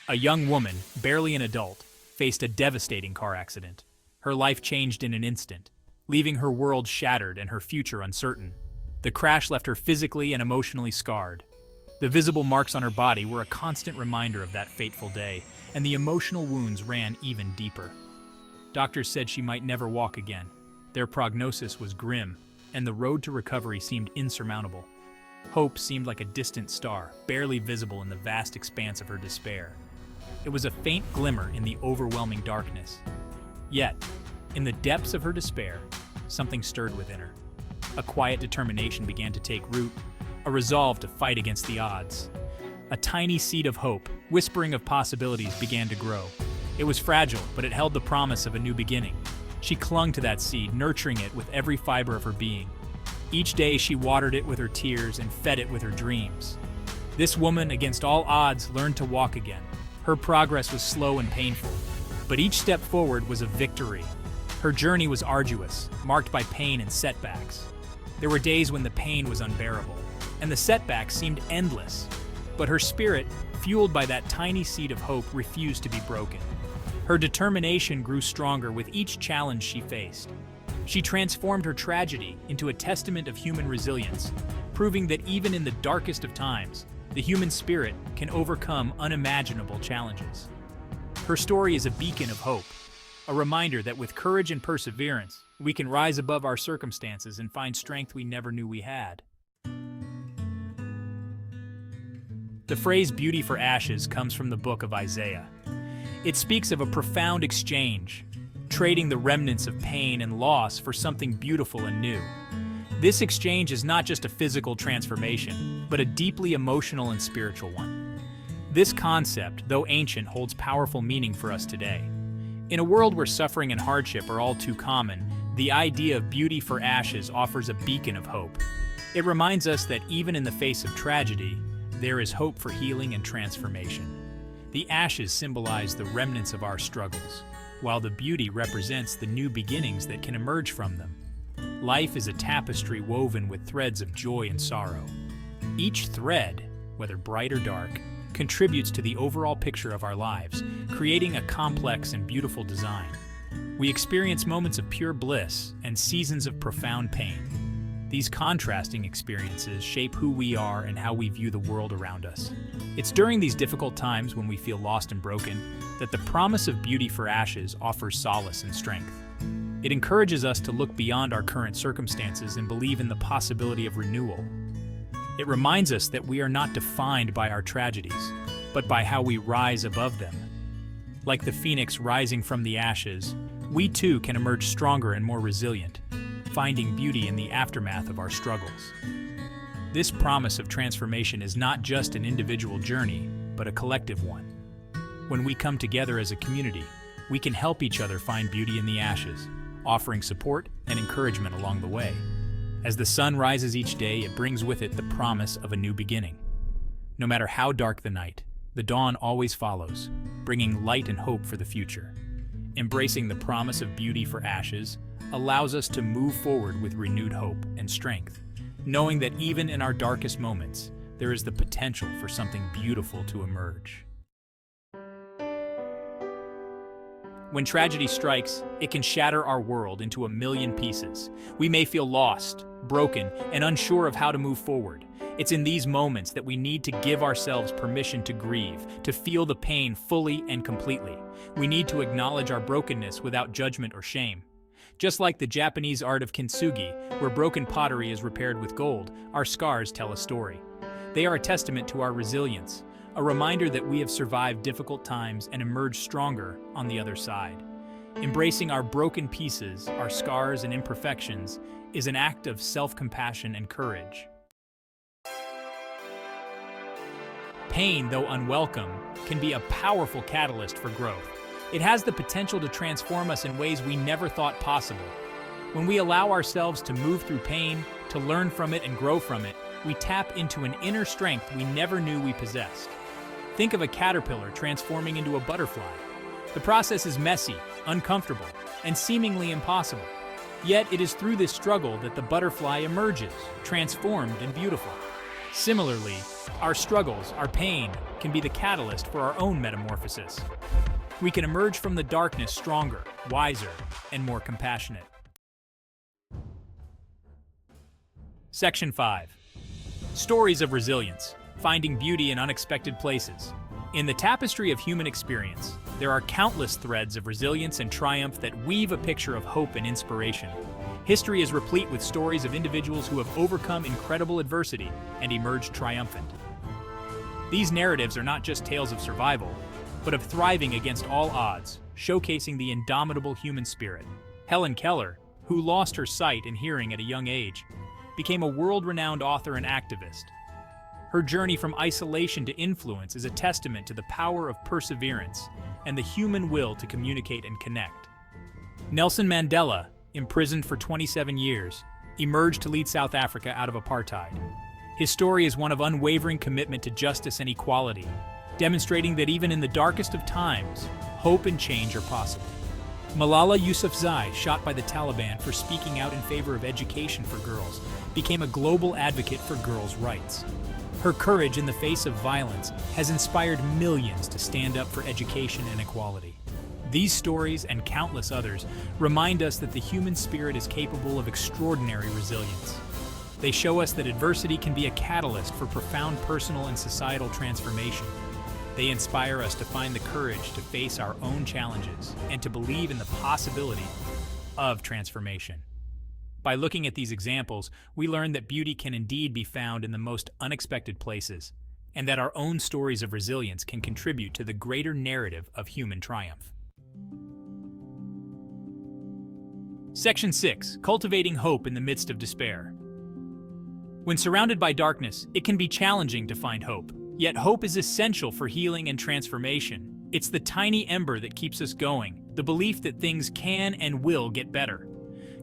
A young woman, barely an adult, faced a devastating car accident. Her life changed in an instant, leaving her world shattered and her future uncertain. The crash left her physically and emotionally scarred. The visible marks on her body were a constant reminder of that fateful day, and the emotional wounds ran even deeper. Doctors said she might never walk again. Their prognosis was grim, and the road to recovery seemed insurmountable. Hope seemed like a distant star, barely visible in the vast expanse of her despair. It was a faint glimmer in the overwhelming darkness. Yet, in the depths of her despair, something stirred within her. A quiet determination began to take root, a resolve to fight against the odds. A tiny seed of hope, whispering of possibilities, began to grow. It was fragile, but it held the promise of a new beginning. She clung to that seed, nurturing it with every fiber of her being. Each day she watered it with her tears and fed it with her dreams. This woman, against all odds, learned to walk again. Her progress was slow and painful, but each step forward was a victory. Her journey was arduous, marked by pain and setbacks. There were days when the pain was unbearable, and the setbacks seemed endless. But her spirit, fueled by that tiny seed of hope, refused to be broken. Her determination grew stronger with each challenge she faced. She transformed her tragedy into a testament of human resilience, proving that even in the darkest of times, the human spirit can overcome unimaginable challenges. Her story is a beacon of hope, a reminder that with courage and perseverance, we can rise above our circumstances and find strength we never knew we had. The phrase "beauty for ashes" comes from the book of Isaiah. It speaks of a profound exchange, trading the remnants of pain and loss for something beautiful and new. This exchange is not just a physical transformation, but a deeply emotional and spiritual one. This concept, though ancient, holds powerful meaning for us today. In a world where suffering and hardship are all too common, the idea of beauty for ashes offers a beacon of hope. It reminds us that even in the face of tragedy, there is hope for healing and transformation. The ashes symbolize the remnants of our struggles, while the beauty represents the new beginnings that can emerge from them. Life is a tapestry woven with threads of joy and sorrow. Each thread, whether bright or dark, contributes to the overall picture of our lives, creating a complex and beautiful design. We experience moments of pure bliss and seasons of profound pain. These contrasting experiences shape who we are and how we view the world around us. It's during these difficult times when we feel lost and broken that the promise of beauty for ashes offers solace and strength. It encourages us to look beyond our current circumstances and believe in the possibility of renewal. It reminds us that we are not defined by our tragedies, but by how we rise above them. Like the phoenix rising from the ashes, we too can emerge stronger and more resilient, finding beauty in the aftermath of our struggles. This promise of transformation is not just an individual journey, but a collective one. When we come together as a community, we can help each other find beauty in the ashes, offering support and encouragement along the way. As the sun rises each day, it brings with it the promise of a new beginning. No matter how dark the night, the dawn always follows, bringing light and hope for the future. Embracing the promise of beauty for ashes allows us to move forward with renewed hope and strength, knowing that even in our darkest moments, there is the potential for something beautiful to emerge. When tragedy strikes, it can shatter our world into a million pieces. We may feel lost, broken, and unsure of how to move forward. It's in these moments that we need to give ourselves permission to grieve, to feel the pain fully and completely. We need to acknowledge our brokenness without judgment or shame. Just like the Japanese art of kintsugi, where broken pottery is repaired with gold, our scars tell a story. They are a testament to our resilience, a reminder that we have survived difficult times and emerged stronger on the other side. Embracing our broken pieces, our scars and imperfections, is an act of self-compassion and courage. Pain, though unwelcome, can be a powerful catalyst for growth. It has the potential to transform us in ways we never thought possible. When we allow ourselves to move through pain, to learn from it and grow from it, we tap into an inner strength we never knew we possessed. Think of a caterpillar transforming into a butterfly. The process is messy, uncomfortable, and seemingly impossible. Yet it is through this struggle that the butterfly emerges, transformed and beautiful. Similarly, our struggles, our pain, can be the catalyst for our own metamorphosis. We can emerge from the darkness stronger, wiser, and more compassionate. Section 5. Stories of resilience, finding beauty in unexpected places. In the tapestry of human experience, there are countless threads of resilience and triumph that weave a picture of hope and inspiration. History is replete with stories of individuals who have overcome incredible adversity and emerged triumphant. These narratives are not just tales of survival, but of thriving against all odds, showcasing the indomitable human spirit. Helen Keller, who lost her sight and hearing at a young age, became a world-renowned author and activist. Her journey from isolation to influence is a testament to the power of perseverance and the human will to communicate and connect. Nelson Mandela, imprisoned for 27 years, emerged to lead South Africa out of apartheid. His story is one of unwavering commitment to justice and equality, demonstrating that even in the darkest of times, hope and change are possible. Malala Yousafzai, shot by the Taliban for speaking out in favor of education for girls, became a global advocate for girls' rights. Her courage in the face of violence has inspired millions to stand up for education and equality. These stories and countless others remind us that the human spirit is capable of extraordinary resilience. They show us that adversity can be a catalyst for profound personal and societal transformation. They inspire us to find the courage to face our own challenges and to believe in the possibility of transformation. By looking at these examples, we learn that beauty can indeed be found in the most unexpected places, and that our own stories of resilience can contribute to the greater narrative of human triumph. Section 6. Cultivating hope in the midst of despair. When surrounded by darkness, it can be challenging to find hope. Yet hope is essential for healing and transformation. It's the tiny ember that keeps us going, the belief that things can and will get better.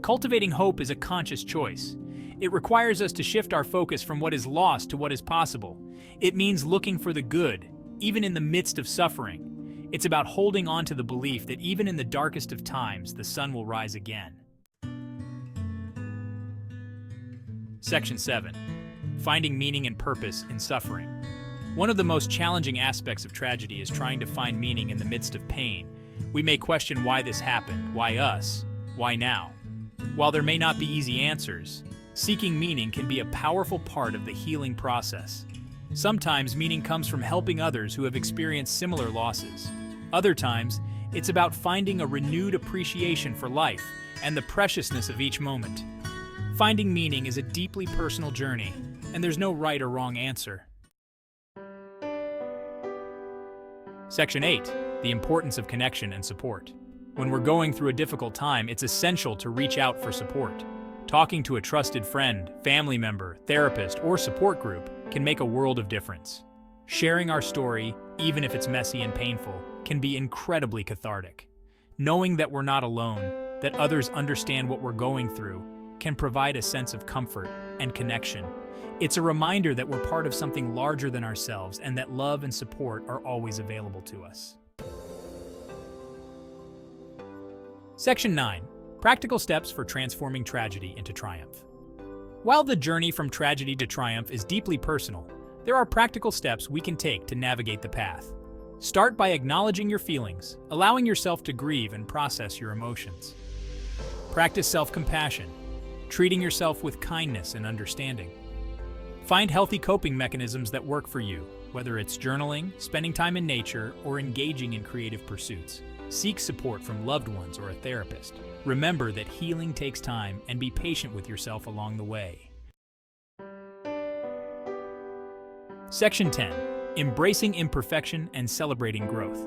Cultivating hope is a conscious choice. It requires us to shift our focus from what is lost to what is possible. It means looking for the good, even in the midst of suffering. It's about holding on to the belief that even in the darkest of times, the sun will rise again. Section 7. Finding meaning and purpose in suffering. One of the most challenging aspects of tragedy is trying to find meaning in the midst of pain. We may question why this happened, why us, why now? While there may not be easy answers, seeking meaning can be a powerful part of the healing process. Sometimes meaning comes from helping others who have experienced similar losses. Other times, it's about finding a renewed appreciation for life and the preciousness of each moment. Finding meaning is a deeply personal journey, and there's no right or wrong answer. Section 8. The importance of connection and support. When we're going through a difficult time, it's essential to reach out for support. Talking to a trusted friend, family member, therapist, or support group can make a world of difference. Sharing our story, even if it's messy and painful, can be incredibly cathartic. Knowing that we're not alone, that others understand what we're going through, can provide a sense of comfort and connection. It's a reminder that we're part of something larger than ourselves and that love and support are always available to us. Section 9. Practical steps for transforming tragedy into triumph. While the journey from tragedy to triumph is deeply personal, there are practical steps we can take to navigate the path. Start by acknowledging your feelings, allowing yourself to grieve and process your emotions. Practice self-compassion, treating yourself with kindness and understanding. Find healthy coping mechanisms that work for you, whether it's journaling, spending time in nature, or engaging in creative pursuits. Seek support from loved ones or a therapist. Remember that healing takes time and be patient with yourself along the way. Section 10. Embracing imperfection and celebrating growth.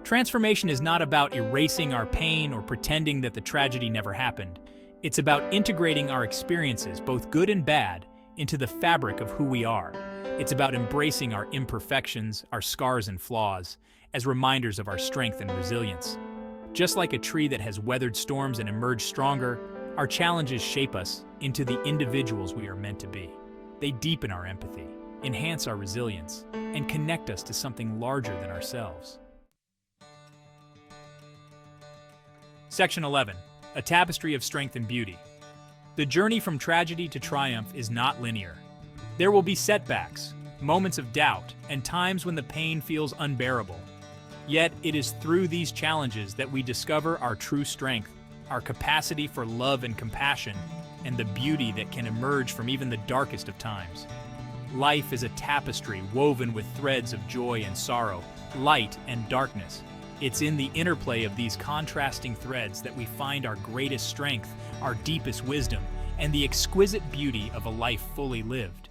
Transformation is not about erasing our pain or pretending that the tragedy never happened. It's about integrating our experiences, both good and bad, into the fabric of who we are. It's about embracing our imperfections, our scars and flaws, as reminders of our strength and resilience. Just like a tree that has weathered storms and emerged stronger, our challenges shape us into the individuals we are meant to be. They deepen our empathy, enhance our resilience, and connect us to something larger than ourselves. Section 11. A tapestry of strength and beauty. The journey from tragedy to triumph is not linear. There will be setbacks, moments of doubt, and times when the pain feels unbearable. Yet, it is through these challenges that we discover our true strength, our capacity for love and compassion, and the beauty that can emerge from even the darkest of times. Life is a tapestry woven with threads of joy and sorrow, light and darkness. It's in the interplay of these contrasting threads that we find our greatest strength, our deepest wisdom, and the exquisite beauty of a life fully lived.